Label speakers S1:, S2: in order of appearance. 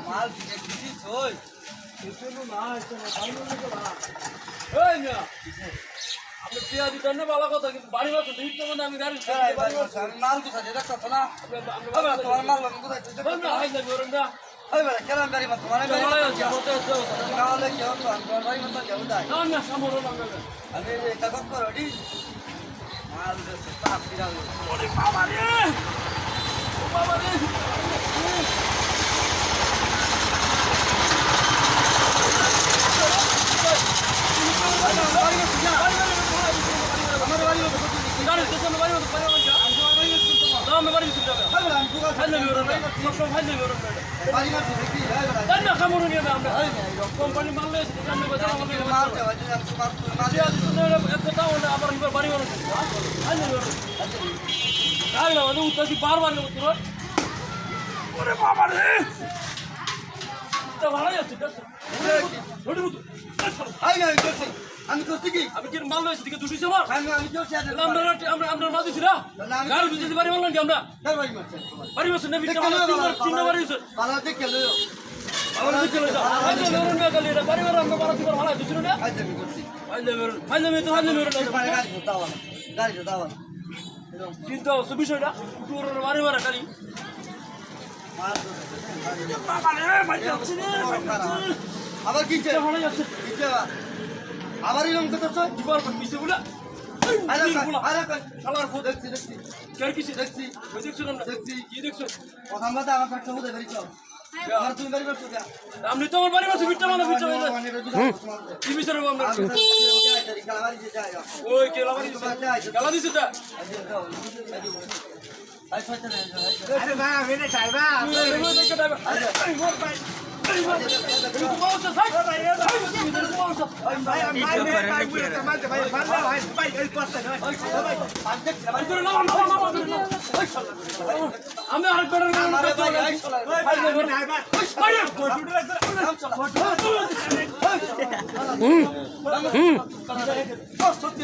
S1: মাল দিছি ছয়
S2: কিছু না আছে না ভালো লাগে না
S1: এই না
S2: আপনি পেয়া দিতেন না ভালো কথা কিন্তু বাড়ি মাছ দিতে মানে আমি গাড়ি
S1: আমি মাল কোথায় দেখছ না তোমার মাল কোথায়
S2: না হাই না গরম না
S1: ওই বেলা কেরাম গাড়ি মাছ তোমার গাড়ি মাছ নাহলে কি হতো আমি তোমার গাড়ি মাছ যাবো তাই
S2: না না সামনে না
S1: আমি এটা কত করো ডি মাল তাপ দিলাম
S2: ওরে বাবা রে ও বাবা রে গাড়ি তো চলো বাড়ি মতো পারে না আমি বাড়ি চলে যাবে ফাইলে মেরো না সব ফাইলে মেরো না
S1: বাড়ি মাছ দেখি
S2: তাই না খামরো নিয়ে আমরা কোম্পানি মারলে আমরা বাজার আমাদের
S1: মাল দেওয়া তোমার মাল
S2: যে আজ শুনে একটা দাও না আবার একবার বাড়ি মারো ফাইলে মেরো গাড়ি না মানে উত্তাসি বারবার উত্তর ওরে বাবা রে তো ভালো যাচ্ছে ধরে মতো
S1: আই না করছি আমি করছি কি
S2: আমি কি মাল লইছি দিকে দুটিছে আমার
S1: আমি করছি
S2: আমরা মাল দিছি না গাড়ি দিতে বাড়ি মারলাম কি আমরা
S1: বাড়ি মাছ
S2: বাড়ি মারছ না বিটা তিনটা বাড়ি হইছে
S1: ভালো দেখে লও
S2: আমরা দিতে লইছ আজ মেরুন না গলি বাড়ি মার আমরা বাড়ি দিবার ভালো দিছিল না
S1: আজ আমি করছি
S2: ফাইলে মেরুন
S1: গাড়ি তো দাও
S2: চিন্তা হচ্ছে বিষয়টা তোর বাড়ি মারা খালি
S1: আবার কি
S2: ভালো যাচ্ছে
S1: আবার এরকম কথা তো
S2: দুবার পিছে বলা শালার ফোন
S1: দেখছি দেখছি
S2: কেন কিছু
S1: দেখছি
S2: ওই দেখছো না
S1: দেখছি
S2: কি দেখছো
S1: কথা মতো আমার একটা হতে পারি তো আমার তুমি বাড়ি করছো যা
S2: আপনি তো আমার বাড়ি মারছো বিটটা মানে বিটটা কি বিচার আমরা ওই কেলা বাড়ি গালা দিছে তা
S1: আরে ভাই আমি না চাইবা
S2: আমি আরেকবার
S1: সত্যি